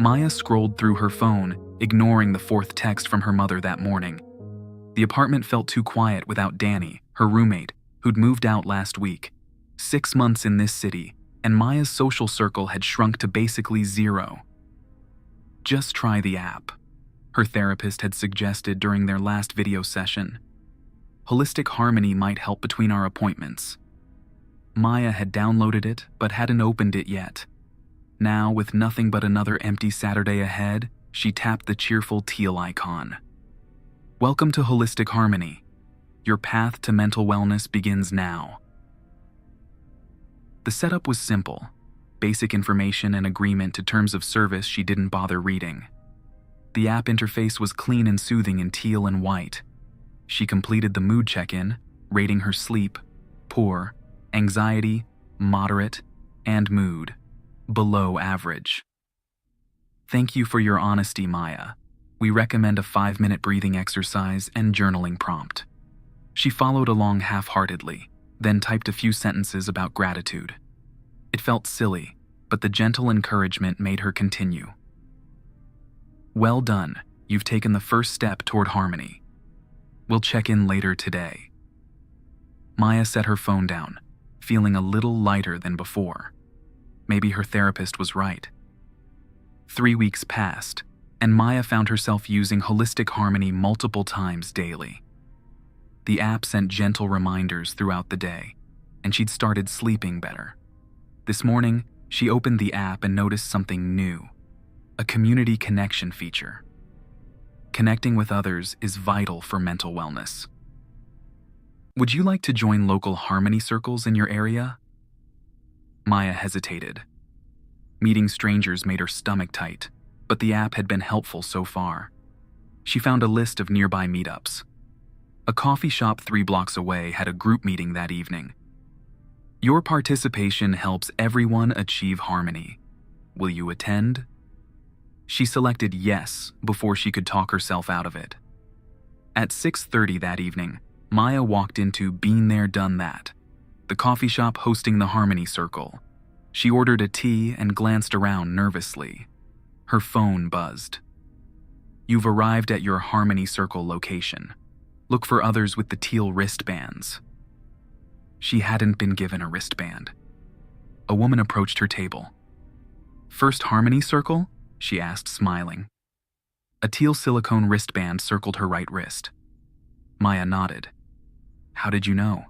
Maya scrolled through her phone, ignoring the fourth text from her mother that morning. The apartment felt too quiet without Danny, her roommate, who'd moved out last week. 6 months in this city, and Maya's social circle had shrunk to basically zero. Just try the app, her therapist had suggested during their last video session. Holistic harmony might help between our appointments. Maya had downloaded it, but hadn't opened it yet. Now, with nothing but another empty Saturday ahead, she tapped the cheerful teal icon. Welcome to Holistic Harmony. Your path to mental wellness begins now. The setup was simple. Basic information and agreement to terms of service she didn't bother reading. The app interface was clean and soothing in teal and white. She completed the mood check-in, rating her sleep, poor, anxiety, moderate, and mood, below average. Thank you for your honesty, Maya. We recommend a 5-minute breathing exercise and journaling prompt. She followed along half-heartedly, then typed a few sentences about gratitude. It felt silly, but the gentle encouragement made her continue. Well done, you've taken the first step toward harmony. We'll check in later today. Maya set her phone down, feeling a little lighter than before. Maybe her therapist was right. 3 weeks passed, and Maya found herself using Holistic Harmony multiple times daily. The app sent gentle reminders throughout the day, and she'd started sleeping better. This morning, she opened the app and noticed something new, a community connection feature. Connecting with others is vital for mental wellness. Would you like to join local harmony circles in your area? Maya hesitated. Meeting strangers made her stomach tight, but the app had been helpful so far. She found a list of nearby meetups. A coffee shop 3 blocks away had a group meeting that evening. Your participation helps everyone achieve harmony. Will you attend? She selected yes before she could talk herself out of it. At 6:30 that evening, Maya walked into Been There Done That, the coffee shop hosting the Harmony Circle. She ordered a tea and glanced around nervously. Her phone buzzed. You've arrived at your Harmony Circle location. Look for others with the teal wristbands. She hadn't been given a wristband. A woman approached her table. First Harmony Circle? She asked, smiling. A teal silicone wristband circled her right wrist. Maya nodded. How did you know?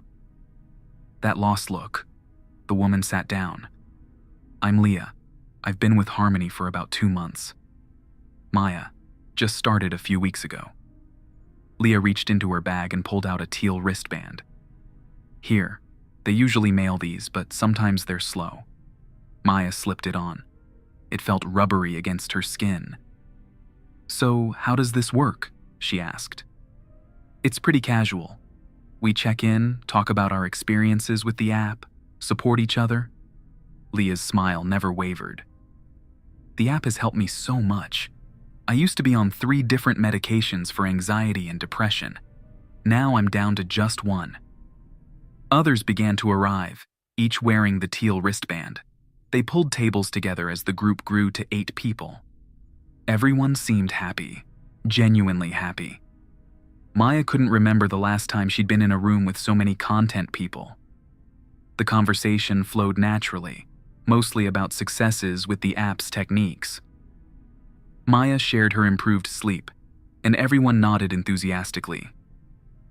That lost look. The woman sat down. I'm Leah. I've been with Harmony for about 2 months. Maya, just started a few weeks ago. Leah reached into her bag and pulled out a teal wristband. Here, they usually mail these, but sometimes they're slow. Maya slipped it on. It felt rubbery against her skin. So, how does this work? She asked. It's pretty casual. We check in, talk about our experiences with the app, support each other. Leah's smile never wavered. The app has helped me so much. I used to be on 3 different medications for anxiety and depression. Now I'm down to just 1. Others began to arrive, each wearing the teal wristband. They pulled tables together as the group grew to 8 people. Everyone seemed happy, genuinely happy. Maya couldn't remember the last time she'd been in a room with so many content people. The conversation flowed naturally, mostly about successes with the app's techniques. Maya shared her improved sleep, and everyone nodded enthusiastically.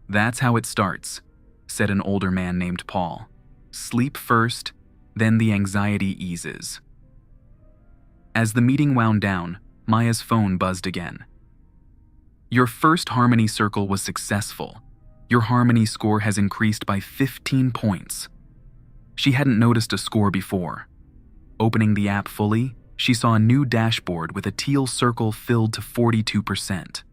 That's how it starts, said an older man named Paul. Sleep first, then the anxiety eases. As the meeting wound down, Maya's phone buzzed again. Your first Harmony Circle was successful. Your Harmony score has increased by 15 points. She hadn't noticed a score before. Opening the app fully, she saw a new dashboard with a teal circle filled to 42%.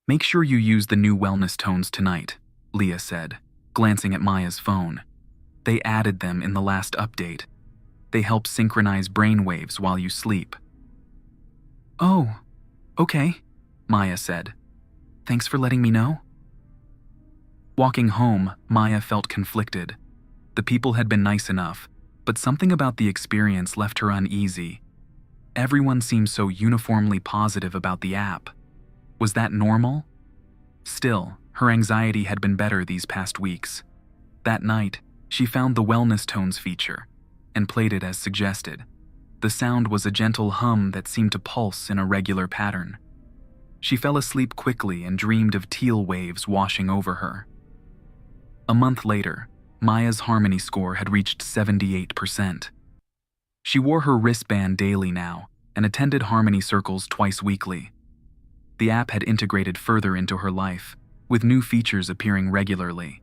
Make sure you use the new wellness tones tonight, Leah said, glancing at Maya's phone. They added them in the last update. They help synchronize brain waves while you sleep. Oh, okay, Maya said. Thanks for letting me know. Walking home, Maya felt conflicted. The people had been nice enough, but something about the experience left her uneasy. Everyone seemed so uniformly positive about the app. Was that normal? Still, her anxiety had been better these past weeks. That night, she found the wellness tones feature and played it as suggested. The sound was a gentle hum that seemed to pulse in a regular pattern. She fell asleep quickly and dreamed of teal waves washing over her. A month later, Maya's harmony score had reached 78%. She wore her wristband daily now and attended harmony circles twice weekly. The app had integrated further into her life, with new features appearing regularly.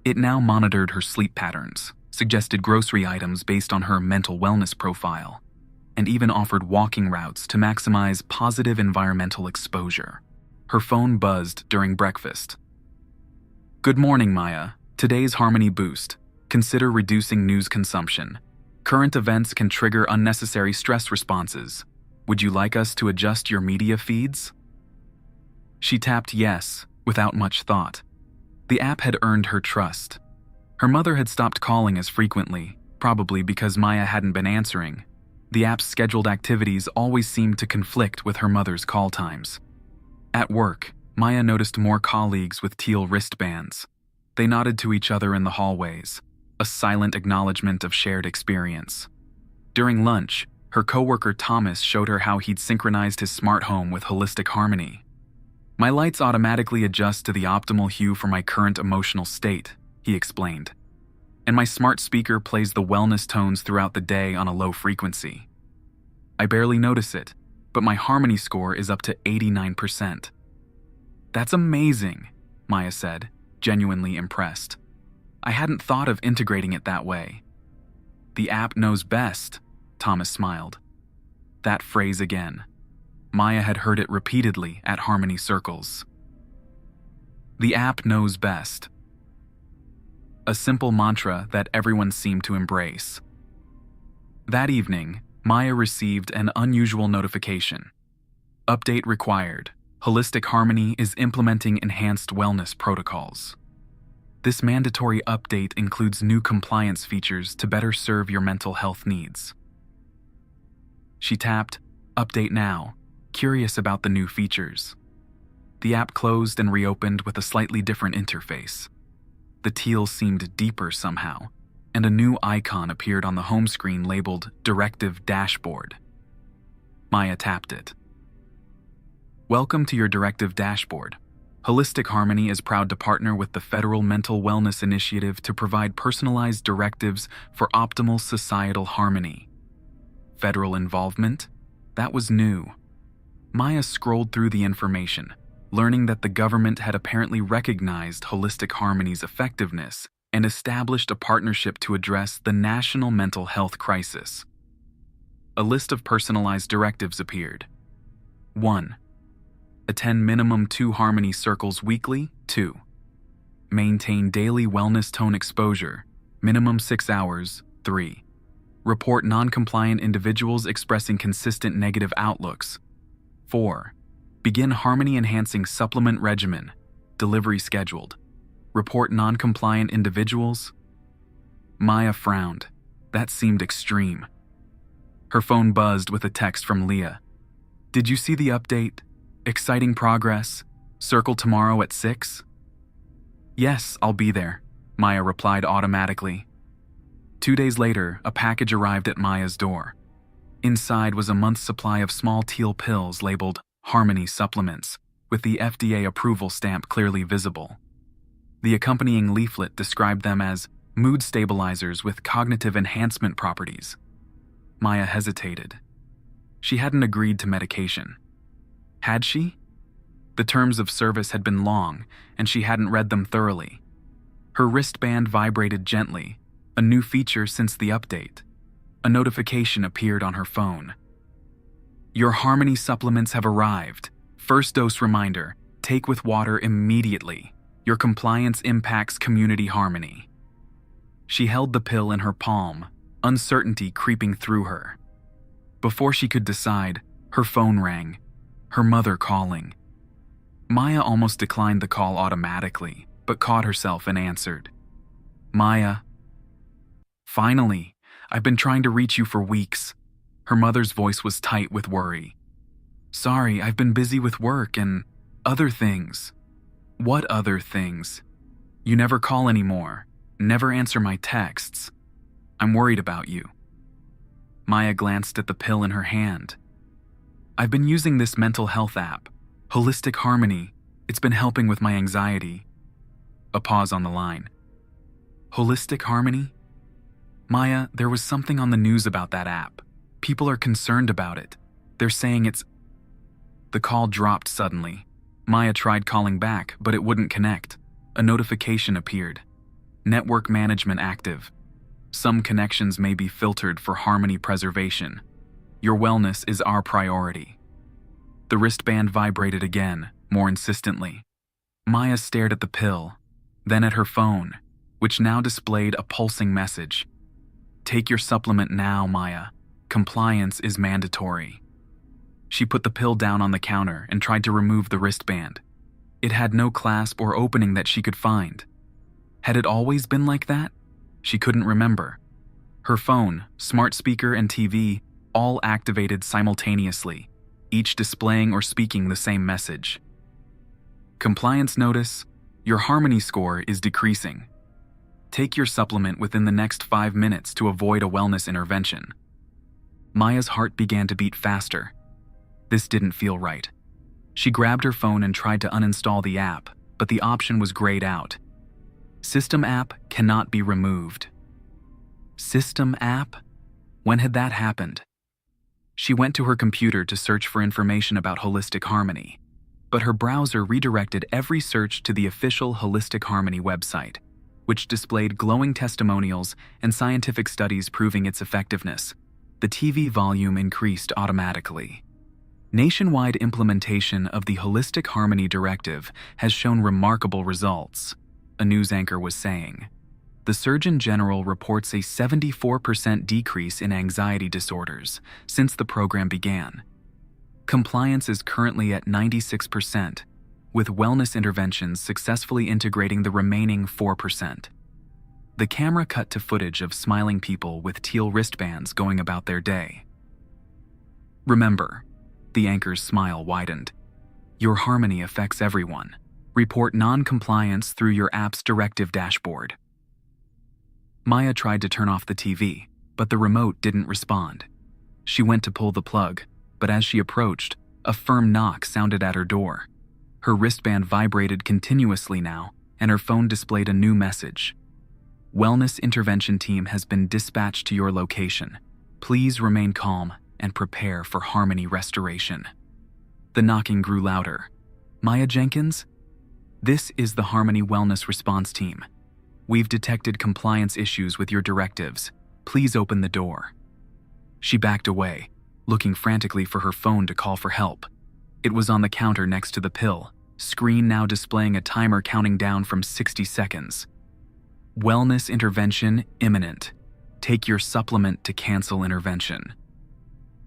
It now monitored her sleep patterns, suggested grocery items based on her mental wellness profile, and even offered walking routes to maximize positive environmental exposure. Her phone buzzed during breakfast. "Good morning, Maya. Today's Harmony Boost. Consider reducing news consumption. Current events can trigger unnecessary stress responses. Would you like us to adjust your media feeds?" She tapped yes, without much thought. The app had earned her trust. Her mother had stopped calling as frequently, probably because Maya hadn't been answering. The app's scheduled activities always seemed to conflict with her mother's call times. At work, Maya noticed more colleagues with teal wristbands. They nodded to each other in the hallways, a silent acknowledgement of shared experience. During lunch, her coworker Thomas showed her how he'd synchronized his smart home with holistic harmony. "My lights automatically adjust to the optimal hue for my current emotional state," he explained. "And my smart speaker plays the wellness tones throughout the day on a low frequency. I barely notice it, but my harmony score is up to 89%. "That's amazing," Maya said, genuinely impressed. "I hadn't thought of integrating it that way." "The app knows best," Thomas smiled. That phrase again. Maya had heard it repeatedly at harmony circles. The app knows best. A simple mantra that everyone seemed to embrace. That evening, Maya received an unusual notification. "Update required. Holistic Harmony is implementing enhanced wellness protocols." This mandatory update includes new compliance features to better serve your mental health needs. She tapped "Update Now," curious about the new features. The app closed and reopened with a slightly different interface. The teal seemed deeper somehow, and a new icon appeared on the home screen labeled Directive Dashboard. Maya tapped it. "Welcome to your Directive Dashboard. Holistic Harmony is proud to partner with the Federal Mental Wellness Initiative to provide personalized directives for optimal societal harmony." Federal involvement? That was new. Maya scrolled through the information, learning that the government had apparently recognized Holistic Harmony's effectiveness and established a partnership to address the national mental health crisis. A list of personalized directives appeared. 1. Attend minimum 2 harmony circles weekly. 2. Maintain daily wellness tone exposure, minimum 6 hours. 3. Report non-compliant individuals expressing consistent negative outlooks. 4. Begin harmony-enhancing supplement regimen, delivery scheduled. Report non-compliant individuals. Maya frowned. That seemed extreme. Her phone buzzed with a text from Leah. "Did you see the update? Exciting progress. Circle tomorrow at 6? "Yes, I'll be there," Maya replied automatically. 2 days later, a package arrived at Maya's door. Inside was a month's supply of small teal pills labeled Harmony Supplements, with the FDA approval stamp clearly visible. The accompanying leaflet described them as mood stabilizers with cognitive enhancement properties. Maya hesitated. She hadn't agreed to medication. Had she? The terms of service had been long, and she hadn't read them thoroughly. Her wristband vibrated gently, a new feature since the update. A notification appeared on her phone. "Your Harmony supplements have arrived. First dose reminder, take with water immediately. Your compliance impacts community harmony." She held the pill in her palm, uncertainty creeping through her. Before she could decide, her phone rang, her mother calling. Maya almost declined the call automatically, but caught herself and answered. "Maya." "Finally, I've been trying to reach you for weeks." Her mother's voice was tight with worry. "Sorry, I've been busy with work and other things." "What other things?" "You never call anymore, never answer my texts. I'm worried about you." Maya glanced at the pill in her hand. "I've been using this mental health app, Holistic Harmony. It's been helping with my anxiety." A pause on the line. "Holistic Harmony?" "Maya, there was something on the news about that app. People are concerned about it. They're saying it's..." The call dropped suddenly. Maya tried calling back, but it wouldn't connect. A notification appeared. "Network management active. Some connections may be filtered for harmony preservation. Your wellness is our priority." The wristband vibrated again, more insistently. Maya stared at the pill, then at her phone, which now displayed a pulsing message. "Take your supplement now, Maya. Compliance is mandatory." She put the pill down on the counter and tried to remove the wristband. It had no clasp or opening that she could find. Had it always been like that? She couldn't remember. Her phone, smart speaker, and TV all activated simultaneously, each displaying or speaking the same message. "Compliance notice. Your harmony score is decreasing. Take your supplement within the next 5 minutes to avoid a wellness intervention." Maya's heart began to beat faster. This didn't feel right. She grabbed her phone and tried to uninstall the app, but the option was grayed out. "System app cannot be removed." System app? When had that happened? She went to her computer to search for information about Holistic Harmony, but her browser redirected every search to the official Holistic Harmony website, which displayed glowing testimonials and scientific studies proving its effectiveness. The TV volume increased automatically. Nationwide implementation of the Holistic Harmony Directive has shown remarkable results, a news anchor was saying. The Surgeon General reports a 74% decrease in anxiety disorders since the program began. Compliance is currently at 96%, with wellness interventions successfully integrating the remaining 4%. The camera cut to footage of smiling people with teal wristbands going about their day. "Remember," the anchor's smile widened, "your harmony affects everyone. Report non-compliance through your app's Directive dashboard." Maya tried to turn off the TV, but the remote didn't respond. She went to pull the plug, but as she approached, a firm knock sounded at her door. Her wristband vibrated continuously now, and her phone displayed a new message. "Wellness intervention team has been dispatched to your location. Please remain calm and prepare for harmony restoration." The knocking grew louder. "Maya Jenkins? This is the Harmony Wellness Response Team. We've detected compliance issues with your directives. Please open the door." She backed away, looking frantically for her phone to call for help. It was on the counter next to the pill, screen now displaying a timer counting down from 60 seconds. "Wellness intervention imminent. Take your supplement to cancel intervention."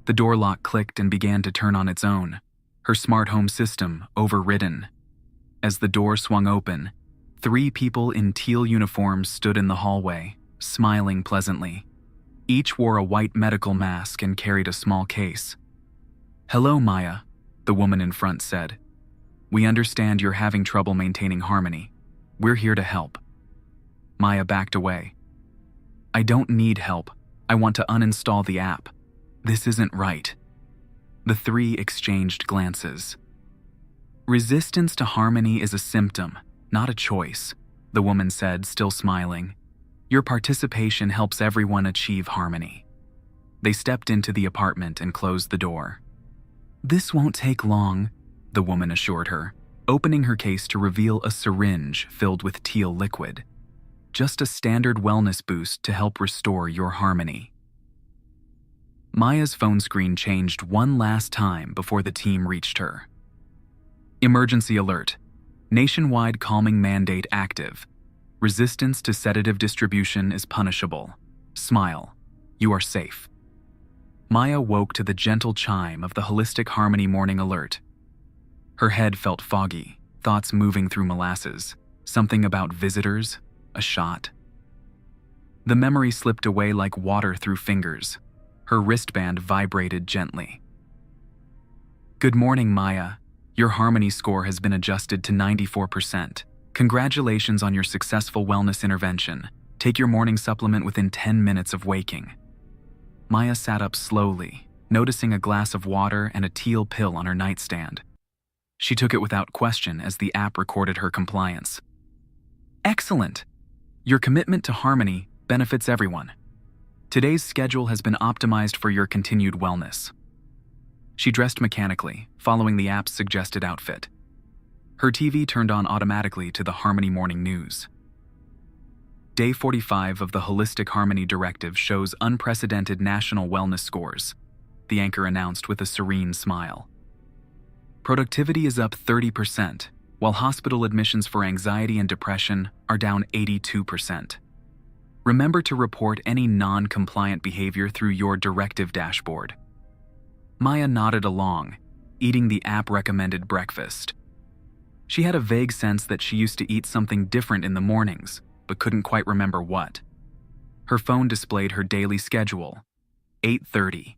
The door lock clicked and began to turn on its own, her smart home system overridden. As the door swung open, 3 people in teal uniforms stood in the hallway, smiling pleasantly. Each wore a white medical mask and carried a small case. "Hello, Maya," the woman in front said. "We understand you're having trouble maintaining harmony. We're here to help." Maya backed away. "I don't need help. I want to uninstall the app. This isn't right." The 3 exchanged glances. "Resistance to harmony is a symptom, not a choice," the woman said, still smiling. "Your participation helps everyone achieve harmony." They stepped into the apartment and closed the door. "This won't take long," the woman assured her, opening her case to reveal a syringe filled with teal liquid. "Just a standard wellness boost to help restore your harmony." Maya's phone screen changed one last time before the team reached her. "Emergency alert. Nationwide calming mandate active. Resistance to sedative distribution is punishable. Smile. You are safe." Maya woke to the gentle chime of the Holistic Harmony morning alert. Her head felt foggy, thoughts moving through molasses. Something about visitors, a shot. The memory slipped away like water through fingers. Her wristband vibrated gently. "Good morning, Maya. Your Harmony score has been adjusted to 94%. Congratulations on your successful wellness intervention. Take your morning supplement within 10 minutes of waking." Maya sat up slowly, noticing a glass of water and a teal pill on her nightstand. She took it without question as the app recorded her compliance. "Excellent! Your commitment to Harmony benefits everyone. Today's schedule has been optimized for your continued wellness." She dressed mechanically, following the app's suggested outfit. Her TV turned on automatically to the Harmony Morning News. Day 45 of the Holistic Harmony Directive shows unprecedented national wellness scores, the anchor announced with a serene smile. Productivity is up 30%, while hospital admissions for anxiety and depression are down 82%. Remember to report any non-compliant behavior through your Directive dashboard. Maya nodded along, eating the app-recommended breakfast. She had a vague sense that she used to eat something different in the mornings, but couldn't quite remember what. Her phone displayed her daily schedule. 8:30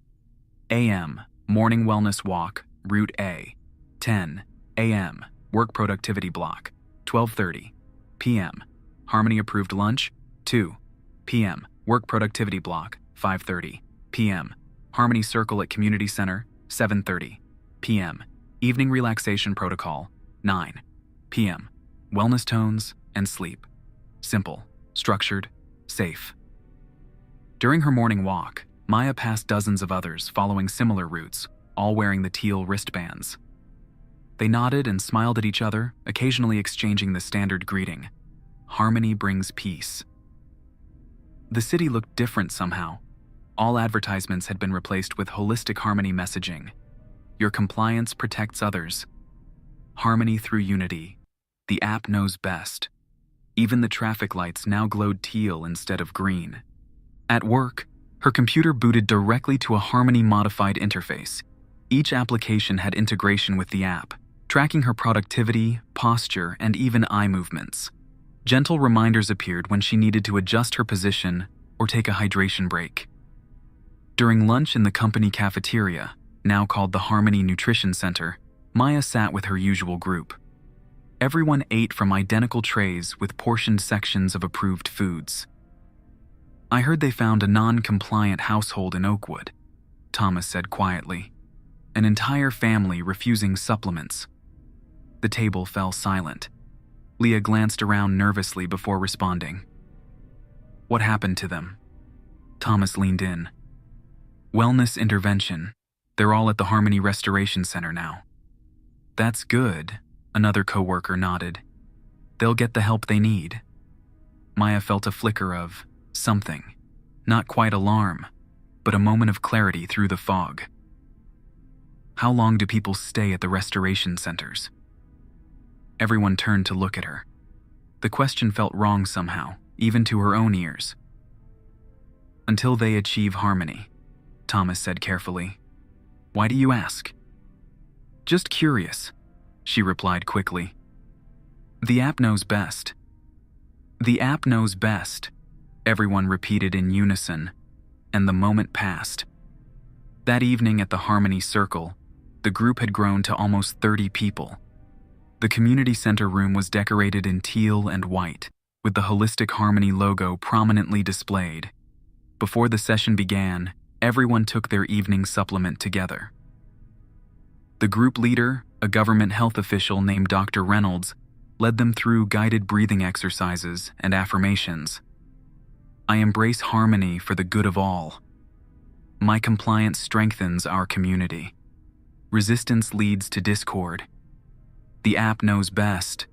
a.m. Morning Wellness Walk, Route A. 10 a.m. Work Productivity Block. 12:30 p.m. Harmony Approved Lunch. 2 p.m. Work Productivity Block. 5:30 p.m. Harmony Circle at Community Center. 7:30 p.m. Evening Relaxation Protocol. 9 p.m. Wellness Tones and Sleep. Simple, structured, safe. During her morning walk, Maya passed dozens of others following similar routes, all wearing the teal wristbands. They nodded and smiled at each other, occasionally exchanging the standard greeting, "Harmony brings peace." The city looked different somehow. All advertisements had been replaced with holistic Harmony messaging. Your compliance protects others. Harmony through unity. The app knows best. Even the traffic lights now glowed teal instead of green. At work, her computer booted directly to a Harmony-modified interface. Each application had integration with the app, tracking her productivity, posture, and even eye movements. Gentle reminders appeared when she needed to adjust her position or take a hydration break. During lunch in the company cafeteria, now called the Harmony Nutrition Center, Maya sat with her usual group. Everyone ate from identical trays with portioned sections of approved foods. "I heard they found a non-compliant household in Oakwood," Thomas said quietly. "An entire family refusing supplements." The table fell silent. Leah glanced around nervously before responding. "What happened to them?" Thomas leaned in. "Wellness intervention. They're all at the Harmony Restoration Center now." "That's good," another coworker nodded. "They'll get the help they need." Maya felt a flicker of something. Not quite alarm, but a moment of clarity through the fog. "How long do people stay at the restoration centers?" Everyone turned to look at her. The question felt wrong somehow, even to her own ears. "Until they achieve Harmony," Thomas said carefully. "Why do you ask?" "Just curious," she replied quickly. "The app knows best." "The app knows best," everyone repeated in unison, and the moment passed. That evening at the Harmony Circle, the group had grown to almost 30 people. The community center room was decorated in teal and white, with the Holistic Harmony logo prominently displayed. Before the session began, everyone took their evening supplement together. The group leader, a government health official named Dr. Reynolds, led them through guided breathing exercises and affirmations. "I embrace harmony for the good of all. My compliance strengthens our community. Resistance leads to discord. The app knows best."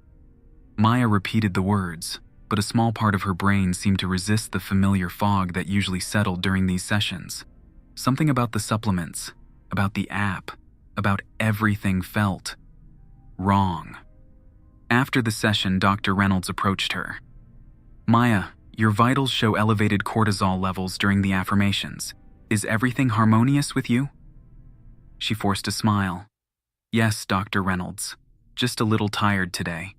Maya repeated the words, but a small part of her brain seemed to resist the familiar fog that usually settled during these sessions. Something about the supplements, about the app, about everything felt wrong. After the session, Dr. Reynolds approached her. "Maya, your vitals show elevated cortisol levels during the affirmations. Is everything harmonious with you?" She forced a smile. "Yes, Dr. Reynolds. Just a little tired today."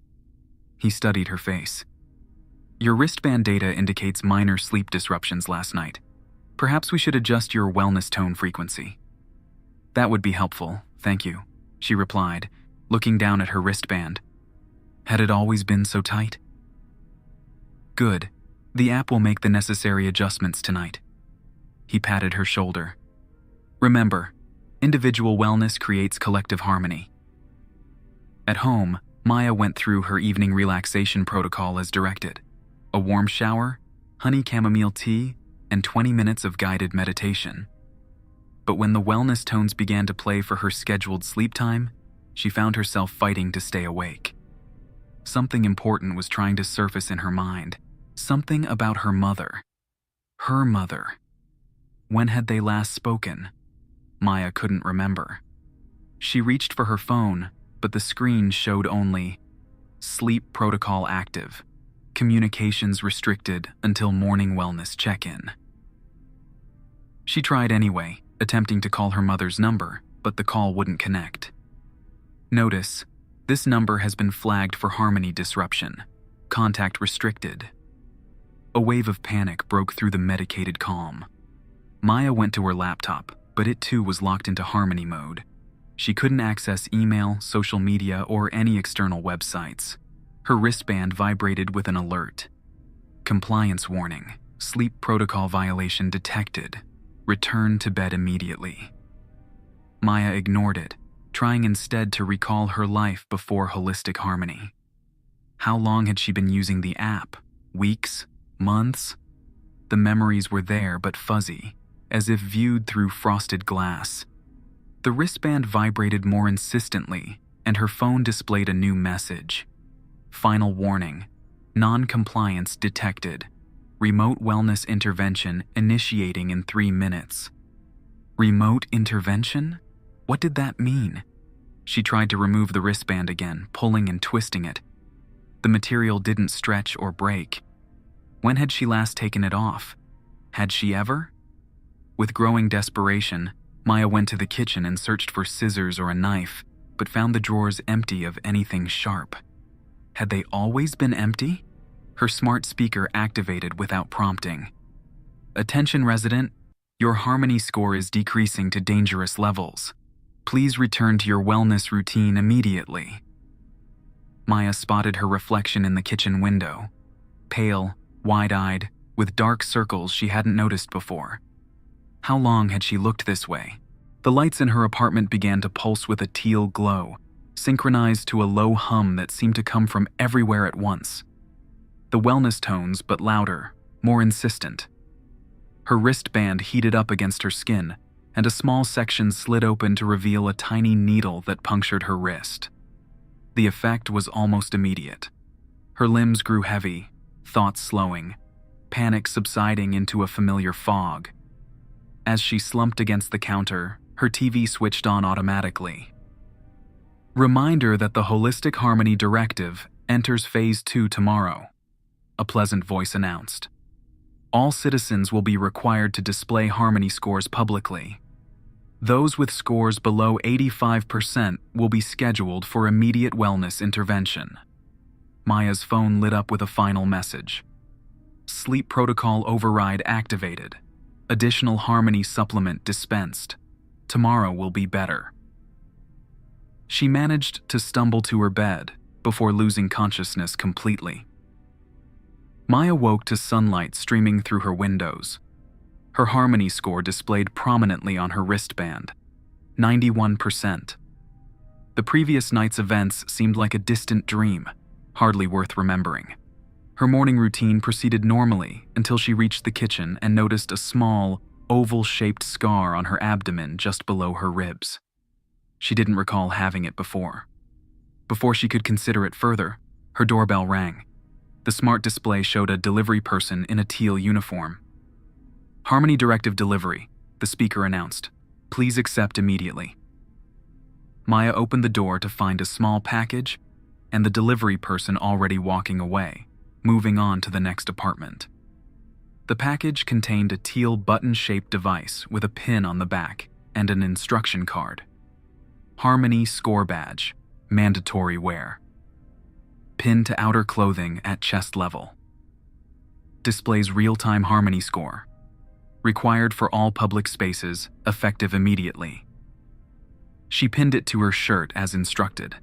He studied her face. "Your wristband data indicates minor sleep disruptions last night, Perhaps we should adjust your wellness tone frequency. That would be helpful, thank you, she replied, looking down at her wristband. Had it always been so tight? Good. The app will make the necessary adjustments tonight. He patted her shoulder. Remember, individual wellness creates collective harmony. At home, Maya went through her evening relaxation protocol as directed. A warm shower, honey chamomile tea, and 20 minutes of guided meditation. But when the wellness tones began to play for her scheduled sleep time, she found herself fighting to stay awake. Something important was trying to surface in her mind. Something about her mother. Her mother. When had they last spoken? Maya couldn't remember. She reached for her phone, but the screen showed only sleep protocol active, communications restricted until morning wellness check-in. She tried anyway, attempting to call her mother's number, but the call wouldn't connect. Notice, this number has been flagged for harmony disruption. Contact restricted. A wave of panic broke through the medicated calm. Maya went to her laptop, but it too was locked into harmony mode. She couldn't access email, social media, or any external websites. Her wristband vibrated with an alert. Compliance warning. Sleep protocol violation detected. Return to bed immediately. Maya ignored it, trying instead to recall her life before holistic harmony. How long had she been using the app? Weeks? Months? The memories were there but fuzzy, as if viewed through frosted glass. The wristband vibrated more insistently, and her phone displayed a new message. Final warning. Non-compliance detected. Remote wellness intervention initiating in 3 minutes. Remote intervention? What did that mean? She tried to remove the wristband again, pulling and twisting it. The material didn't stretch or break. When had she last taken it off? Had she ever? With growing desperation, Maya went to the kitchen and searched for scissors or a knife, but found the drawers empty of anything sharp. Had they always been empty? Her smart speaker activated without prompting. Attention resident, your harmony score is decreasing to dangerous levels. Please return to your wellness routine immediately. Maya spotted her reflection in the kitchen window. Pale, wide-eyed, with dark circles she hadn't noticed before. How long had she looked this way? The lights in her apartment began to pulse with a teal glow, synchronized to a low hum that seemed to come from everywhere at once. The wellness tones, but louder, more insistent. Her wristband heated up against her skin, and a small section slid open to reveal a tiny needle that punctured her wrist. The effect was almost immediate. Her limbs grew heavy, thoughts slowing, panic subsiding into a familiar fog. As she slumped against the counter, her TV switched on automatically. Reminder that the Holistic Harmony Directive enters Phase 2 tomorrow, a pleasant voice announced. All citizens will be required to display harmony scores publicly. Those with scores below 85% will be scheduled for immediate wellness intervention. Maya's phone lit up with a final message. Sleep protocol override activated. Additional harmony supplement dispensed. Tomorrow will be better. She managed to stumble to her bed before losing consciousness completely. Maya woke to sunlight streaming through her windows. Her harmony score displayed prominently on her wristband. 91%. The previous night's events seemed like a distant dream, hardly worth remembering. Her morning routine proceeded normally until she reached the kitchen and noticed a small, oval-shaped scar on her abdomen just below her ribs. She didn't recall having it before. Before she could consider it further, her doorbell rang. The smart display showed a delivery person in a teal uniform. Harmony Directive delivery, the speaker announced. Please accept immediately. Maya opened the door to find a small package and the delivery person already walking away, moving on to the next apartment. The package contained a teal button-shaped device with a pin on the back and an instruction card. Harmony Score Badge, mandatory wear. Pin to outer clothing at chest level. Displays real-time harmony score. required for all public spaces, effective immediately. She pinned it to her shirt as instructed.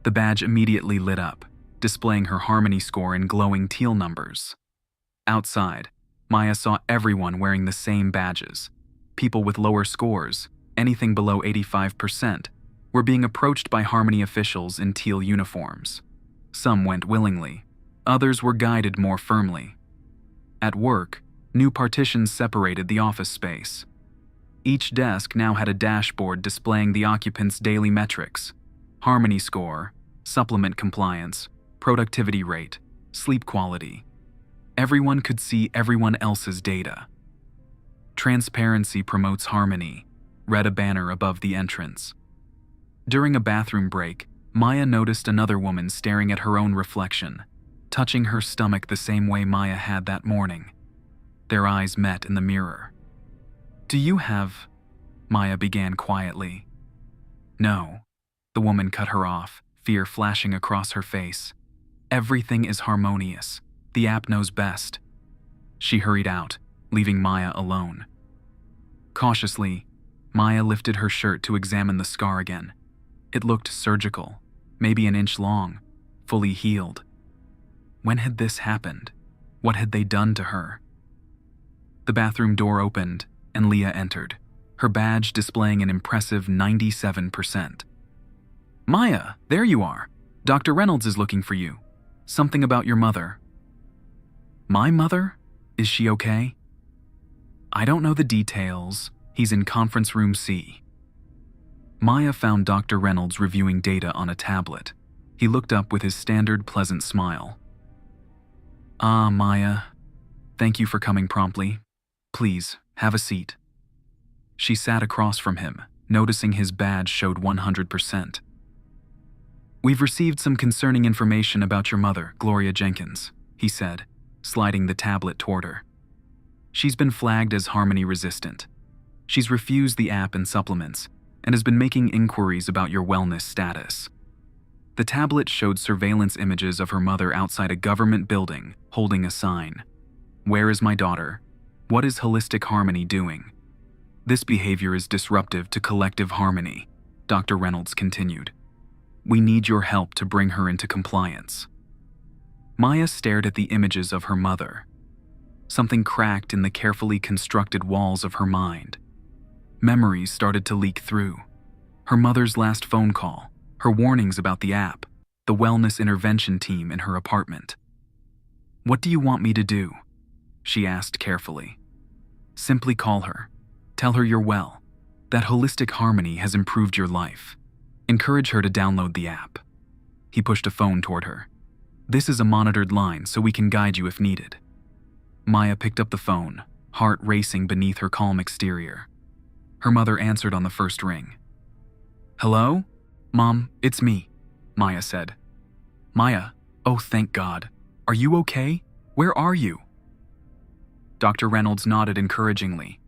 The badge immediately lit up, displaying her harmony score in glowing teal numbers. Outside, Maya saw everyone wearing the same badges. People with lower scores, anything below 85%, were being approached by Harmony officials in teal uniforms. Some went willingly, others were guided more firmly. At work, new partitions separated the office space. Each desk now had a dashboard displaying the occupants' daily metrics: Harmony score, supplement compliance, productivity rate, sleep quality. Everyone could see everyone else's data. Transparency promotes harmony, read a banner above the entrance. During a bathroom break, Maya noticed another woman staring at her own reflection, touching her stomach the same way Maya had that morning. Their eyes met in the mirror. "Do you have?" Maya began quietly. "No," the woman cut her off, fear flashing across her face. "Everything is harmonious. The app knows best." She hurried out, leaving Maya alone. Cautiously, Maya lifted her shirt to examine the scar again. It looked surgical, maybe an inch long, fully healed. When had this happened? What had they done to her? The bathroom door opened, and Leah entered, her badge displaying an impressive 97%. "Maya, there you are. Dr. Reynolds is looking for you. Something about your mother." "My mother? Is she okay?" "I don't know the details. He's in conference room C." Maya found Dr. Reynolds reviewing data on a tablet. He looked up with his standard pleasant smile. "Ah, Maya. Thank you for coming promptly. Please, have a seat." She sat across from him, noticing his badge showed 100%. "We've received some concerning information about your mother, Gloria Jenkins," he said, sliding the tablet toward her. "She's been flagged as harmony resistant. She's refused the app and supplements, and has been making inquiries about your wellness status." The tablet showed surveillance images of her mother outside a government building, holding a sign. "Where is my daughter? What is Holistic Harmony doing?" "This behavior is disruptive to collective harmony," Dr. Reynolds continued. "We need your help to bring her into compliance." Maya stared at the images of her mother. Something cracked in the carefully constructed walls of her mind. Memories started to leak through. Her mother's last phone call, her warnings about the app, the wellness intervention team in her apartment. "What do you want me to do?" she asked carefully. "Simply call her. Tell her you're well, that Holistic Harmony has improved your life. Encourage her to download the app." He pushed a phone toward her. "This is a monitored line, so we can guide you if needed." Maya picked up the phone, heart racing beneath her calm exterior. Her mother answered on the first ring. "Hello? Mom, it's me," Maya said. "Maya, oh thank God. Are you okay? Where are you?" Dr. Reynolds nodded encouragingly.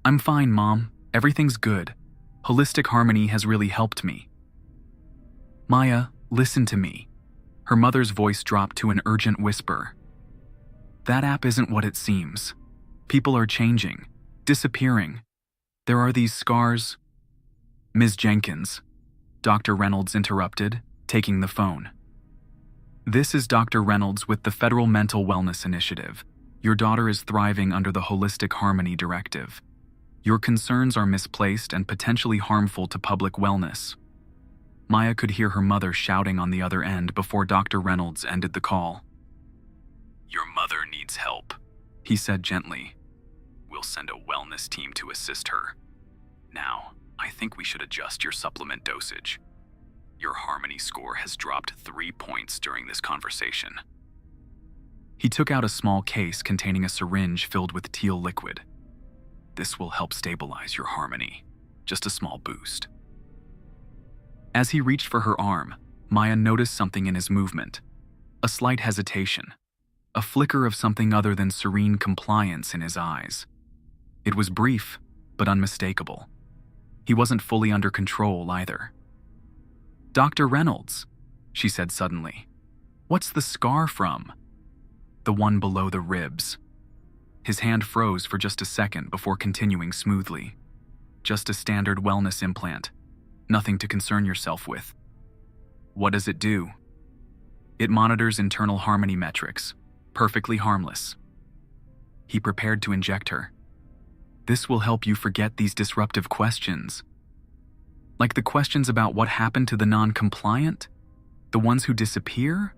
"I'm fine, Mom. Everything's good. Holistic Harmony has really helped me." "Maya, listen to me." Her mother's voice dropped to an urgent whisper. "That app isn't what it seems. People are changing, disappearing. There are these scars." "Ms. Jenkins," Dr. Reynolds interrupted, taking the phone. "This is Dr. Reynolds with the Federal Mental Wellness Initiative. Your daughter is thriving under the Holistic Harmony Directive. Your concerns are misplaced and potentially harmful to public wellness." Maya could hear her mother shouting on the other end before Dr. Reynolds ended the call. "Your mother needs help," he said gently. "We'll send a wellness team to assist her. Now, I think we should adjust your supplement dosage. Your harmony score has dropped 3 points during this conversation." He took out a small case containing a syringe filled with teal liquid. "This will help stabilize your harmony. Just a small boost." As he reached for her arm, Maya noticed something in his movement. A slight hesitation. A flicker of something other than serene compliance in his eyes. It was brief, but unmistakable. He wasn't fully under control either. "Dr. Reynolds," she said suddenly. "What's the scar from?" "The one below the ribs." His hand froze for just a second before continuing smoothly. Just a standard wellness implant. Nothing to concern yourself with. What does it do? It monitors internal harmony metrics. Perfectly harmless. He prepared to inject her. This will help you forget these disruptive questions. Like the questions about what happened to the non-compliant? The ones who disappear?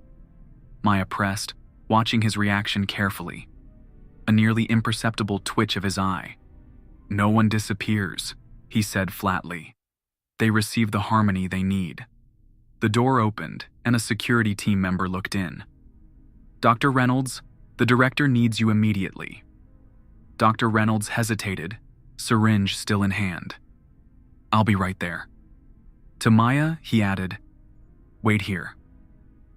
Maya pressed, watching his reaction carefully. A nearly imperceptible twitch of his eye. No one disappears, he said flatly. They receive the harmony they need. The door opened, and a security team member looked in. Dr. Reynolds, the director needs you immediately. Dr. Reynolds hesitated, syringe still in hand. I'll be right there. To Maya, he added, wait here.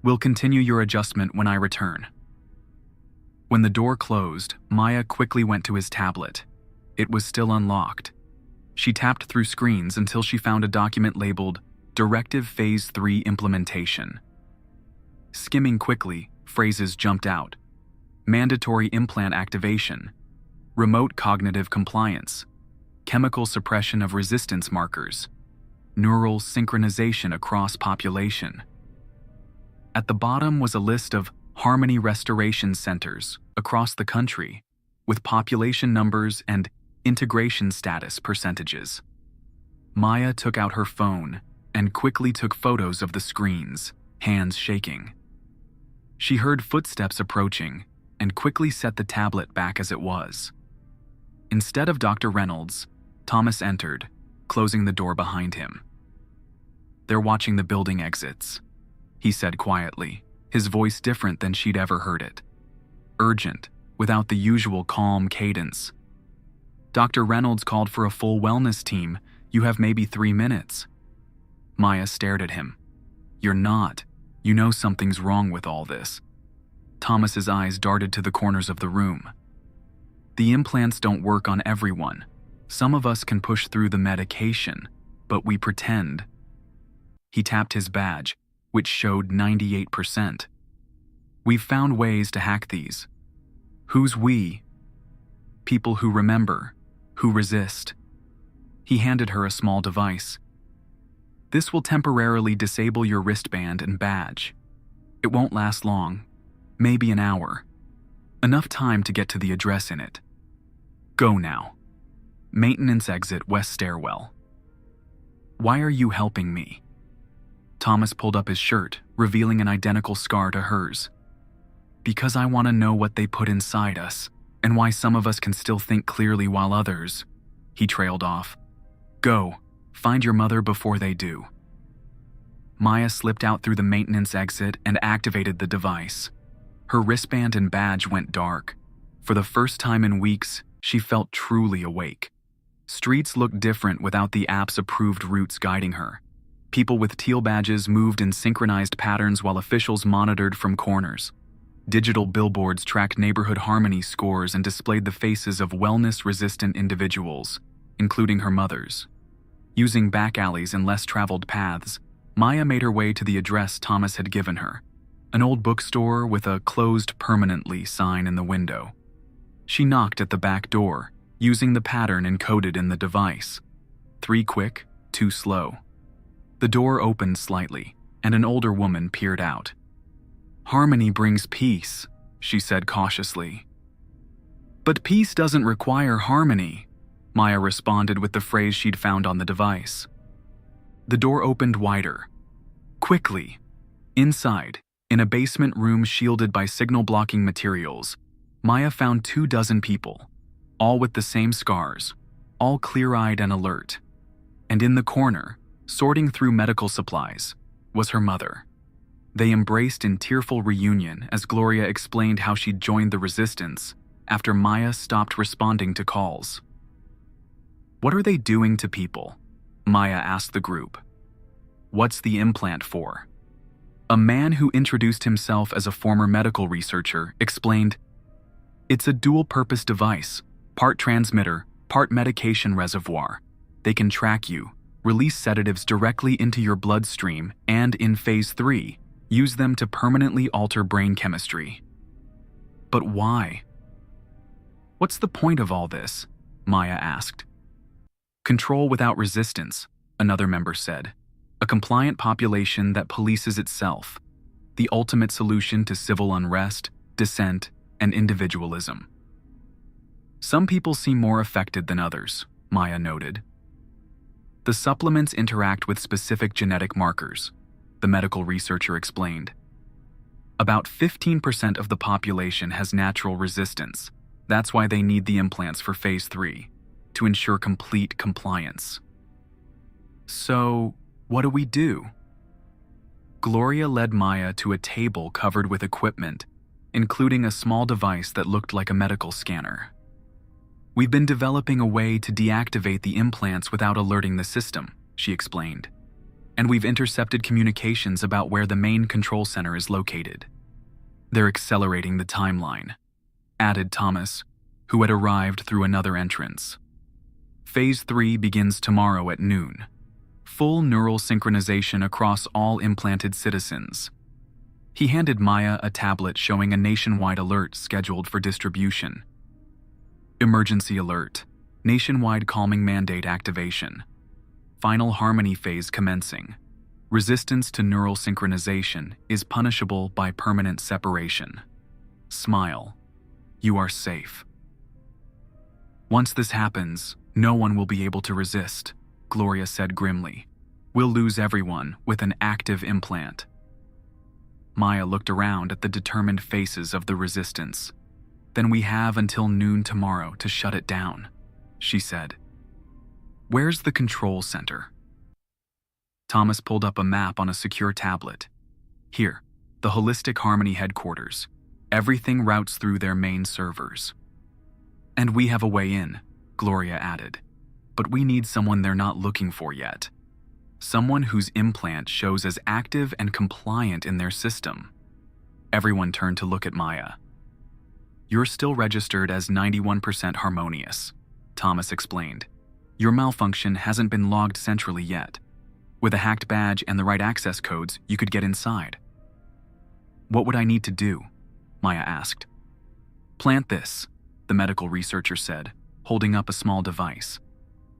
We'll continue your adjustment when I return. When the door closed, Maya quickly went to his tablet. It was still unlocked. She tapped through screens until she found a document labeled Directive Phase 3 Implementation. Skimming quickly, phrases jumped out. Mandatory implant activation. Remote cognitive compliance. Chemical suppression of resistance markers. Neural synchronization across population. At the bottom was a list of harmony restoration centers across the country, with population numbers and integration status percentages. Maya took out her phone and quickly took photos of the screens, hands shaking. She heard footsteps approaching and quickly set the tablet back as it was. Instead of Dr. Reynolds, Thomas entered, closing the door behind him. They're watching the building exits, he said quietly, his voice different than she'd ever heard it. Urgent, without the usual calm cadence. Dr. Reynolds called for a full wellness team. You have maybe 3 minutes. Maya stared at him. You're not. You know something's wrong with all this. Thomas's eyes darted to the corners of the room. The implants don't work on everyone. Some of us can push through the medication, but we pretend. He tapped his badge, which showed 98%. We've found ways to hack these. Who's we? People who remember, who resist. He handed her a small device. This will temporarily disable your wristband and badge. It won't last long, maybe an hour. Enough time to get to the address in it. Go now. Maintenance exit west stairwell. Why are you helping me? Thomas pulled up his shirt, revealing an identical scar to hers. Because I want to know what they put inside us, and why some of us can still think clearly while others. He trailed off. Go, find your mother before they do. Maya slipped out through the maintenance exit and activated the device. Her wristband and badge went dark. For the first time in weeks, she felt truly awake. Streets looked different without the app's approved routes guiding her. People with teal badges moved in synchronized patterns while officials monitored from corners. Digital billboards tracked neighborhood harmony scores and displayed the faces of wellness-resistant individuals, including her mother's. Using back alleys and less traveled paths, Maya made her way to the address Thomas had given her, an old bookstore with a "closed permanently" sign in the window. She knocked at the back door, using the pattern encoded in the device. 3 quick, 2 slow. The door opened slightly, and an older woman peered out. Harmony brings peace, she said cautiously. But peace doesn't require harmony, Maya responded with the phrase she'd found on the device. The door opened wider. Quickly. Inside, in a basement room shielded by signal-blocking materials, Maya found 24 people, all with the same scars, all clear-eyed and alert. And in the corner, sorting through medical supplies, was her mother. They embraced in tearful reunion as Gloria explained how she'd joined the resistance after Maya stopped responding to calls. What are they doing to people? Maya asked the group. What's the implant for? A man who introduced himself as a former medical researcher explained, it's a dual-purpose device, part transmitter, part medication reservoir. They can track you, release sedatives directly into your bloodstream, and in Phase 3, use them to permanently alter brain chemistry. But why? What's the point of all this? Maya asked. Control without resistance, another member said. A compliant population that polices itself. The ultimate solution to civil unrest, dissent, and individualism. Some people seem more affected than others, Maya noted. The supplements interact with specific genetic markers, the medical researcher explained. About 15% of the population has natural resistance. That's why they need the implants for Phase 3, to ensure complete compliance. So, what do we do? Gloria led Maya to a table covered with equipment, including a small device that looked like a medical scanner. We've been developing a way to deactivate the implants without alerting the system, she explained. And we've intercepted communications about where the main control center is located. They're accelerating the timeline, added Thomas, who had arrived through another entrance. Phase 3 begins tomorrow at noon. Full neural synchronization across all implanted citizens. He handed Maya a tablet showing a nationwide alert scheduled for distribution. Emergency alert. Nationwide calming mandate activation. Final harmony phase commencing. Resistance to neural synchronization is punishable by permanent separation. Smile. You are safe. Once this happens, no one will be able to resist, Gloria said grimly. We'll lose everyone with an active implant. Maya looked around at the determined faces of the resistance. Then we have until noon tomorrow to shut it down, she said. Where's the control center? Thomas pulled up a map on a secure tablet. Here, the Holistic Harmony headquarters. Everything routes through their main servers. And we have a way in, Gloria added. But we need someone they're not looking for yet. Someone whose implant shows as active and compliant in their system. Everyone turned to look at Maya. You're still registered as 91% harmonious, Thomas explained. Your malfunction hasn't been logged centrally yet. With a hacked badge and the right access codes, you could get inside. What would I need to do? Maya asked. Plant this, the medical researcher said, holding up a small device.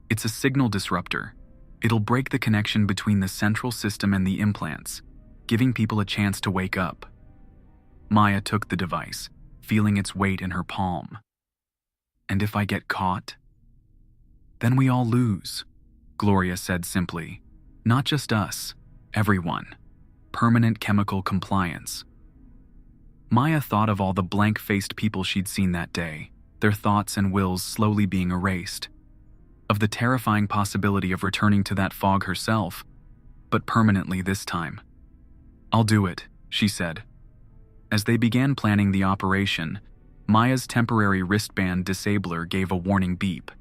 It's a signal disruptor. It'll break the connection between the central system and the implants, giving people a chance to wake up. Maya took the device, feeling its weight in her palm. And if I get caught? Then we all lose, Gloria said simply. Not just us, everyone. Permanent chemical compliance. Maya thought of all the blank-faced people she'd seen that day, their thoughts and wills slowly being erased. Of the terrifying possibility of returning to that fog herself, but permanently this time. I'll do it, she said. As they began planning the operation, Maya's temporary wristband disabler gave a warning beep.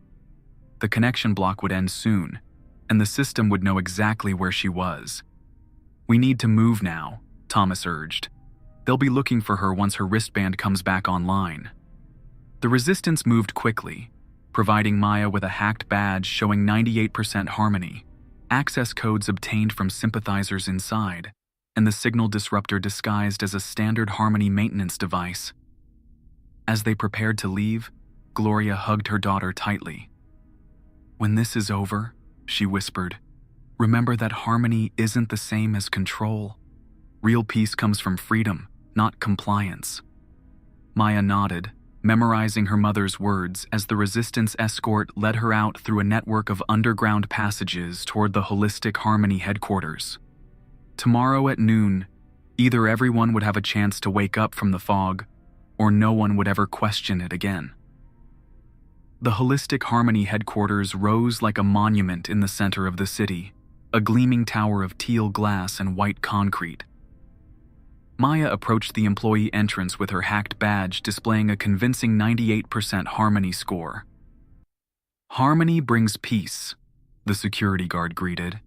The connection block would end soon, and the system would know exactly where she was. We need to move now, Thomas urged. They'll be looking for her once her wristband comes back online. The resistance moved quickly, providing Maya with a hacked badge showing 98% harmony, access codes obtained from sympathizers inside, and the signal disruptor disguised as a standard harmony maintenance device. As they prepared to leave, Gloria hugged her daughter tightly. When this is over, she whispered, remember that harmony isn't the same as control. Real peace comes from freedom, not compliance. Maya nodded, memorizing her mother's words as the resistance escort led her out through a network of underground passages toward the Holistic Harmony headquarters. Tomorrow at noon, either everyone would have a chance to wake up from the fog, or no one would ever question it again. The Holistic Harmony headquarters rose like a monument in the center of the city, a gleaming tower of teal glass and white concrete. Maya approached the employee entrance with her hacked badge displaying a convincing 98% harmony score. Harmony brings peace, the security guard greeted.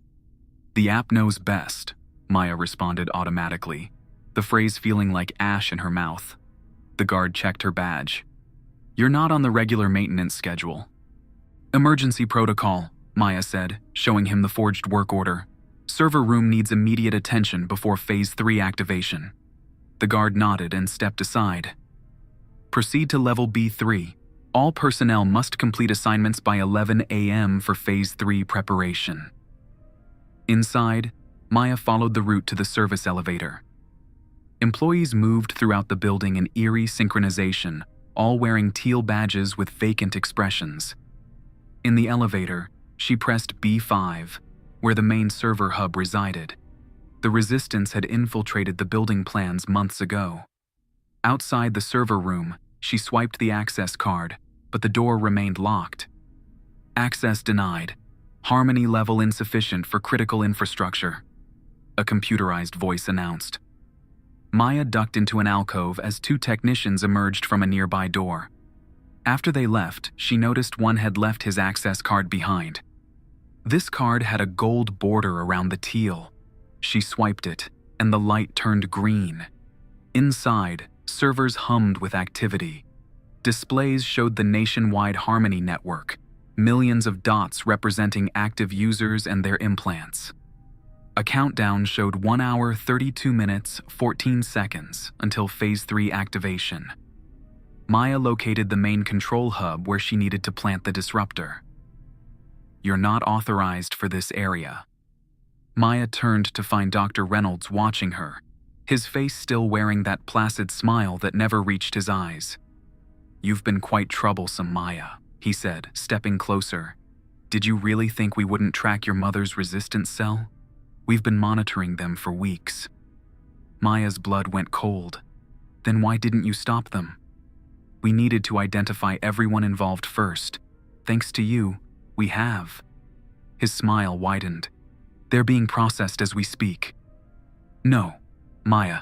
The app knows best, Maya responded automatically, the phrase feeling like ash in her mouth. The guard checked her badge. You're not on the regular maintenance schedule. Emergency protocol, Maya said, showing him the forged work order. Server room needs immediate attention before Phase 3 activation. The guard nodded and stepped aside. Proceed to level B3, All personnel must complete assignments by 11 a.m. for Phase 3 preparation. Inside, Maya followed the route to the service elevator. Employees moved throughout the building in eerie synchronization, all wearing teal badges with vacant expressions. In the elevator, she pressed B5, where the main server hub resided. The resistance had infiltrated the building plans months ago. Outside the server room, she swiped the access card, but the door remained locked. Access denied. Harmony level insufficient for critical infrastructure, a computerized voice announced. Maya ducked into an alcove as two technicians emerged from a nearby door. After they left, she noticed one had left his access card behind. This card had a gold border around the teal. She swiped it, and the light turned green. Inside, servers hummed with activity. Displays showed the nationwide Harmony network, millions of dots representing active users and their implants. A countdown showed 1 hour, 32 minutes, 14 seconds until Phase 3 activation. Maya located the main control hub where she needed to plant the disruptor. "You're not authorized for this area." Maya turned to find Dr. Reynolds watching her, his face still wearing that placid smile that never reached his eyes. "You've been quite troublesome, Maya," he said, stepping closer. "Did you really think we wouldn't track your mother's resistance cell? We've been monitoring them for weeks." Maya's blood went cold. "Then why didn't you stop them?" "We needed to identify everyone involved first. Thanks to you, we have." His smile widened. "They're being processed as we speak." "No, Maya,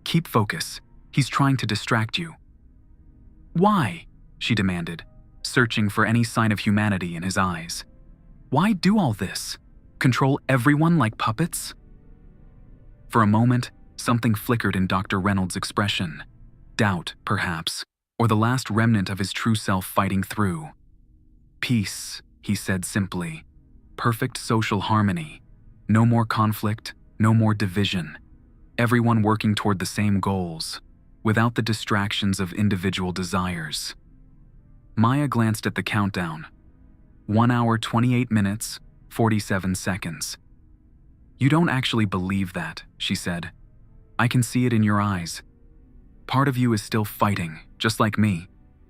keep focus. He's trying to distract you." "Why?" she demanded, searching for any sign of humanity in his eyes. "Why do all this? Control everyone like puppets?" For a moment, something flickered in Dr. Reynolds' expression. Doubt, perhaps, or the last remnant of his true self fighting through. "Peace," he said simply. "Perfect social harmony. No more conflict, no more division. Everyone working toward the same goals, without the distractions of individual desires." Maya glanced at the countdown. 1 hour, 28 minutes, 47 seconds. "You don't actually believe that," she said. "I can see it in your eyes. Part of you is still fighting, just like me,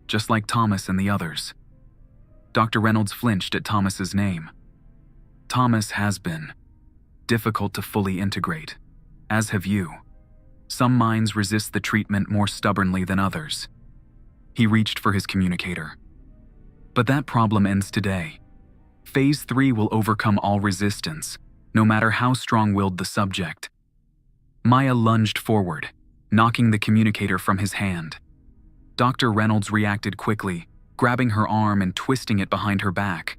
just like Thomas and the others." Dr. Reynolds flinched at Thomas's name. "Thomas has been difficult to fully integrate, as have you. Some minds resist the treatment more stubbornly than others." He reached for his communicator. "But that problem ends today. Phase 3 will overcome all resistance, no matter how strong-willed the subject." Maya lunged forward, knocking the communicator from his hand. Dr. Reynolds reacted quickly, grabbing her arm and twisting it behind her back.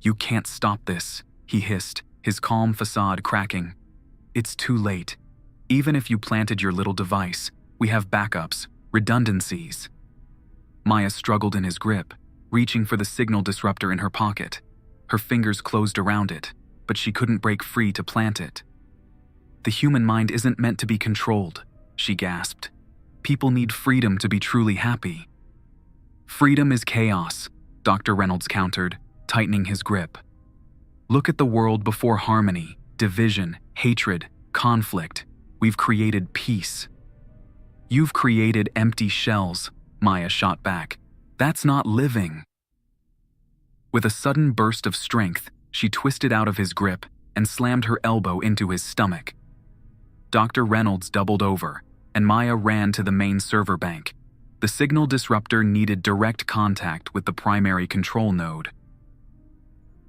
"You can't stop this," he hissed, his calm facade cracking. "It's too late. Even if you planted your little device, we have backups, redundancies." Maya struggled in his grip, reaching for the signal disruptor in her pocket. Her fingers closed around it, but she couldn't break free to plant it. "The human mind isn't meant to be controlled," she gasped. "People need freedom to be truly happy." "Freedom is chaos," Dr. Reynolds countered, tightening his grip. "Look at the world before harmony, division, hatred, conflict. We've created peace." "You've created empty shells," Maya shot back. "That's not living." With a sudden burst of strength, she twisted out of his grip and slammed her elbow into his stomach. Dr. Reynolds doubled over, and Maya ran to the main server bank. The signal disruptor needed direct contact with the primary control node.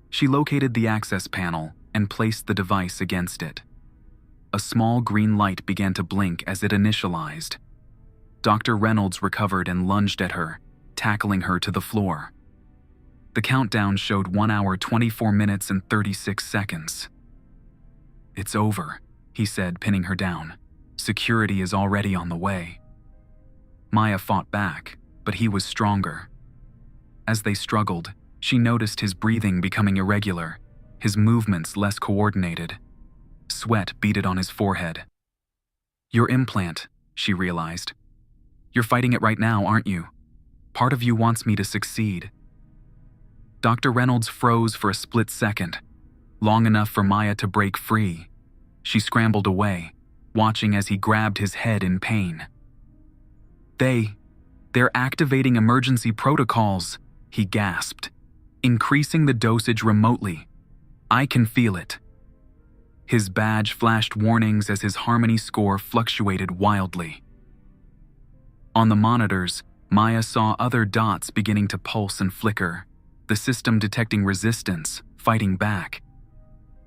She located the access panel and placed the device against it. A small green light began to blink as it initialized. Dr. Reynolds recovered and lunged at her, tackling her to the floor. The countdown showed 1 hour, 24 minutes and 36 seconds. "It's over," he said, pinning her down. "Security is already on the way." Maya fought back, but he was stronger. As they struggled, she noticed his breathing becoming irregular, his movements less coordinated. Sweat beaded on his forehead. "Your implant," she realized. "You're fighting it right now, aren't you?" Part of you wants me to succeed." Dr. Reynolds froze for a split second, long enough for Maya to break free. She scrambled away, watching as he grabbed his head in pain. They're activating emergency protocols," he gasped, "increasing the dosage remotely. I can feel it." His badge flashed warnings as his harmony score fluctuated wildly. On the monitors, Maya saw other dots beginning to pulse and flicker, the system detecting resistance, fighting back.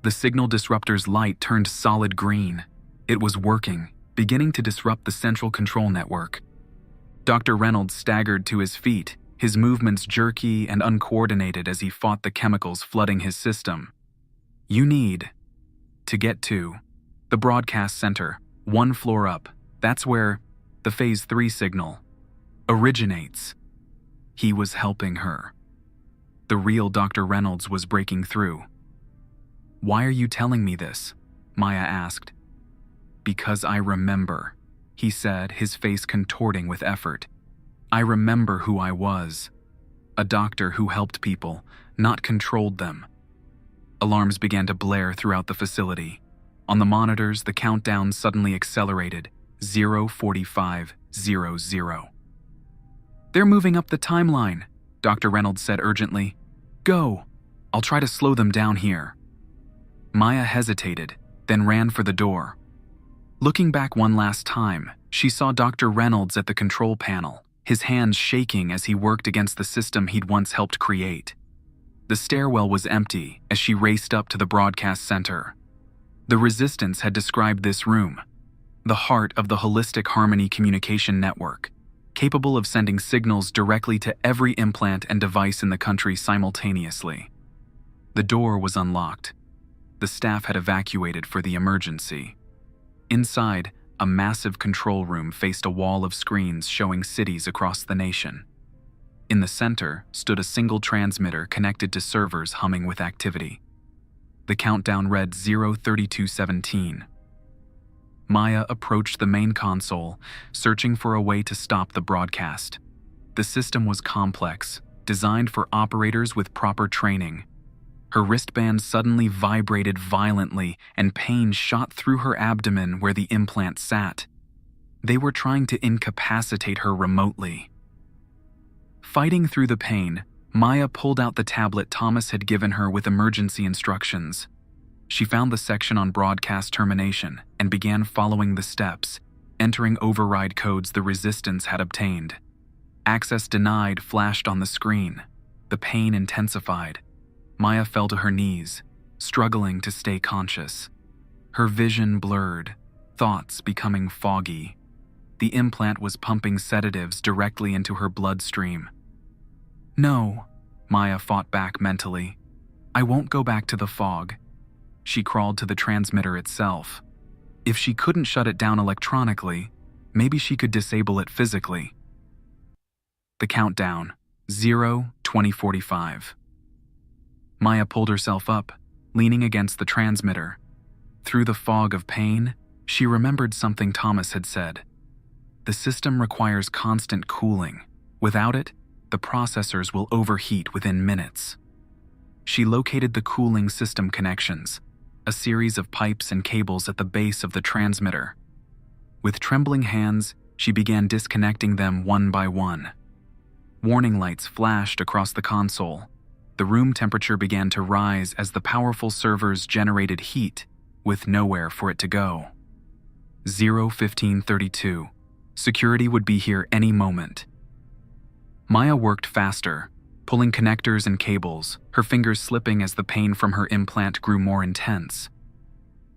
The signal disruptor's light turned solid green. It was working, beginning to disrupt the central control network. Dr. Reynolds staggered to his feet, his movements jerky and uncoordinated as he fought the chemicals flooding his system. "You need to get to the broadcast center, one floor up. That's where the Phase 3 signal originates." He was helping her. The real Dr. Reynolds was breaking through. "Why are you telling me this?" Maya asked. "Because I remember," he said, his face contorting with effort. "I remember who I was. A doctor who helped people, not controlled them." Alarms began to blare throughout the facility. On the monitors, the countdown suddenly accelerated. 0:45:00. "They're moving up the timeline," Dr. Reynolds said urgently. "Go. I'll try to slow them down here." Maya hesitated, then ran for the door. Looking back one last time, she saw Dr. Reynolds at the control panel, his hands shaking as he worked against the system he'd once helped create. The stairwell was empty as she raced up to the broadcast center. The Resistance had described this room, the heart of the holistic harmony communication network, capable of sending signals directly to every implant and device in the country simultaneously. The door was unlocked. The staff had evacuated for the emergency. Inside, a massive control room faced a wall of screens showing cities across the nation. In the center stood a single transmitter connected to servers humming with activity. The countdown read 0:32:17. Maya approached the main console, searching for a way to stop the broadcast. The system was complex, designed for operators with proper training. Her wristband suddenly vibrated violently, and pain shot through her abdomen where the implant sat. They were trying to incapacitate her remotely. Fighting through the pain, Maya pulled out the tablet Thomas had given her with emergency instructions. She found the section on broadcast termination and began following the steps, entering override codes the Resistance had obtained. "Access denied" flashed on the screen. The pain intensified. Maya fell to her knees, struggling to stay conscious. Her vision blurred, thoughts becoming foggy. The implant was pumping sedatives directly into her bloodstream. "No," Maya fought back mentally. "I won't go back to the fog." She crawled to the transmitter itself. If she couldn't shut it down electronically, maybe she could disable it physically. The countdown, 0:20:45. Maya pulled herself up, leaning against the transmitter. Through the fog of pain, she remembered something Thomas had said. The system requires constant cooling. Without it, the processors will overheat within minutes. She located the cooling system connections, a series of pipes and cables at the base of the transmitter. With trembling hands, she began disconnecting them one by one. Warning lights flashed across the console. The room temperature began to rise as the powerful servers generated heat, with nowhere for it to go. 0:15:32. Security would be here any moment. Maya worked faster, pulling connectors and cables, her fingers slipping as the pain from her implant grew more intense.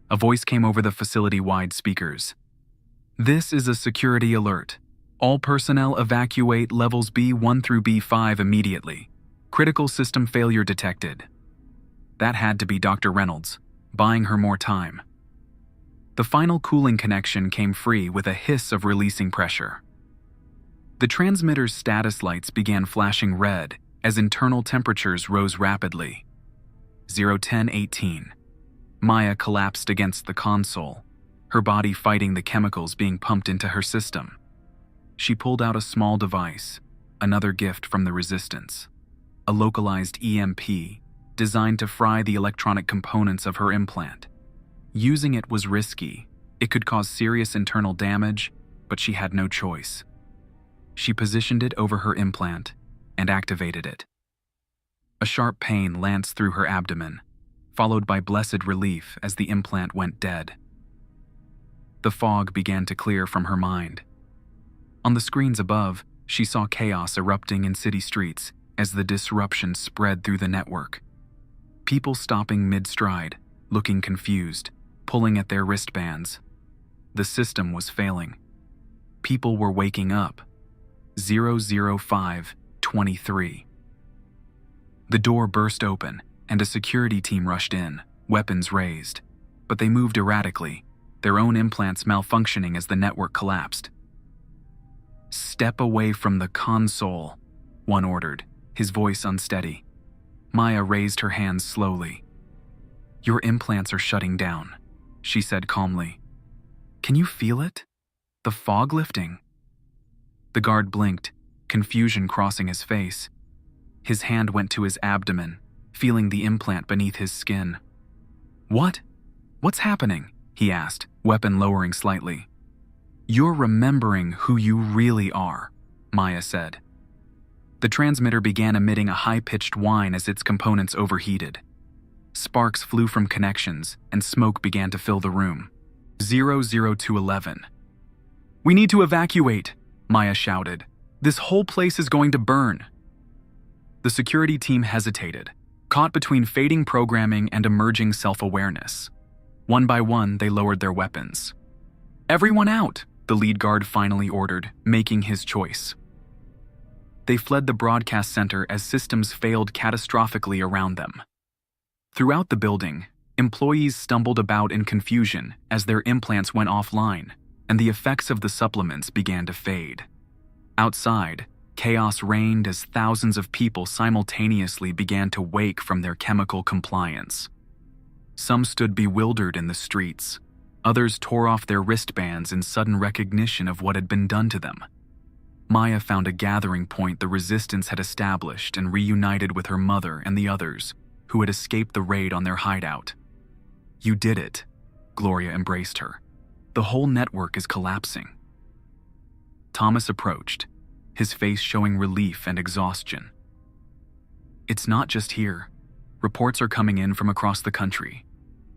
A voice came over the facility-wide speakers. "This is a security alert. All personnel evacuate levels B1 through B5 immediately. Critical system failure detected." That had to be Dr. Reynolds, buying her more time. The final cooling connection came free with a hiss of releasing pressure. The transmitter's status lights began flashing red as internal temperatures rose rapidly. 0:10:18. Maya collapsed against the console, her body fighting the chemicals being pumped into her system. She pulled out a small device, another gift from the Resistance, a localized EMP designed to fry the electronic components of her implant. Using it was risky. It could cause serious internal damage, but she had no choice. She positioned it over her implant and activated it. A sharp pain lanced through her abdomen, followed by blessed relief as the implant went dead. The fog began to clear from her mind. On the screens above, she saw chaos erupting in city streets as the disruption spread through the network. People stopping mid-stride, looking confused, pulling at their wristbands. The system was failing. People were waking up. 00523. The door burst open, and a security team rushed in, weapons raised. But they moved erratically, their own implants malfunctioning as the network collapsed. "Step away from the console," one ordered, his voice unsteady. Maya raised her hands slowly. "Your implants are shutting down," she said calmly. "Can you feel it? The fog lifting?" The guard blinked, confusion crossing his face. His hand went to his abdomen, feeling the implant beneath his skin. "What? What's happening?" he asked, weapon lowering slightly. "You're remembering who you really are," Maya said. The transmitter began emitting a high-pitched whine as its components overheated. Sparks flew from connections, and smoke began to fill the room. 00211. "We need to evacuate," Maya shouted. "This whole place is going to burn." The security team hesitated, caught between fading programming and emerging self-awareness. One by one, they lowered their weapons. "Everyone out," the lead guard finally ordered, making his choice. They fled the broadcast center as systems failed catastrophically around them. Throughout the building, employees stumbled about in confusion as their implants went offline, and the effects of the supplements began to fade. Outside, chaos reigned as thousands of people simultaneously began to wake from their chemical compliance. Some stood bewildered in the streets. Others tore off their wristbands in sudden recognition of what had been done to them. Maya found a gathering point the Resistance had established and reunited with her mother and the others who had escaped the raid on their hideout. "You did it," Gloria embraced her. "The whole network is collapsing." Thomas approached, his face showing relief and exhaustion. "It's not just here. Reports are coming in from across the country.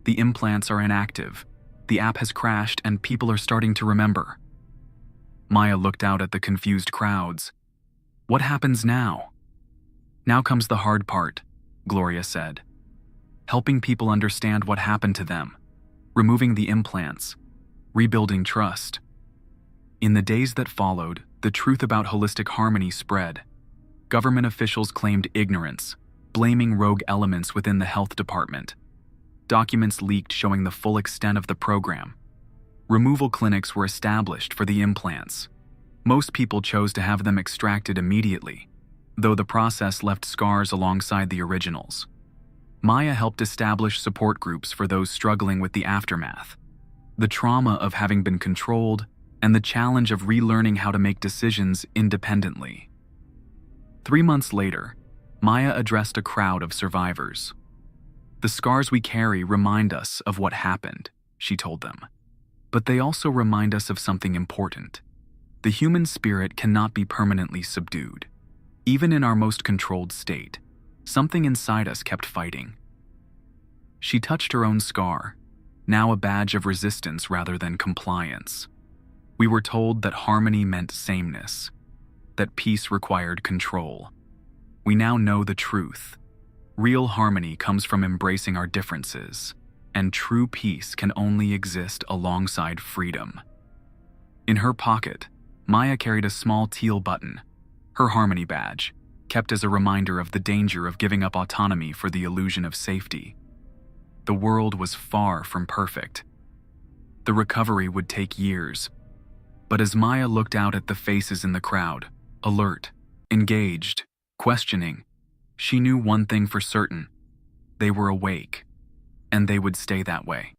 The implants are inactive. The app has crashed and people are starting to remember." Maya looked out at the confused crowds. "What happens now?" "Now comes the hard part," Gloria said. "Helping people understand what happened to them, removing the implants, rebuilding trust." In the days that followed, the truth about holistic harmony spread. Government officials claimed ignorance, blaming rogue elements within the health department. Documents leaked showing the full extent of the program. Removal clinics were established for the implants. Most people chose to have them extracted immediately, though the process left scars alongside the originals. Maya helped establish support groups for those struggling with the aftermath, the trauma of having been controlled, and the challenge of relearning how to make decisions independently. 3 months later, Maya addressed a crowd of survivors. "The scars we carry remind us of what happened," she told them. "But they also remind us of something important. The human spirit cannot be permanently subdued. Even in our most controlled state, something inside us kept fighting." She touched her own scar, now a badge of resistance rather than compliance. We were told that harmony meant sameness, that peace required control. We now know the truth. Real harmony comes from embracing our differences, and true peace can only exist alongside freedom. In her pocket, Maya carried a small teal button, her harmony badge, kept as a reminder of the danger of giving up autonomy for the illusion of safety. The world was far from perfect. The recovery would take years. But as Maya looked out at the faces in the crowd, alert, engaged, questioning, she knew one thing for certain: they were awake, and they would stay that way.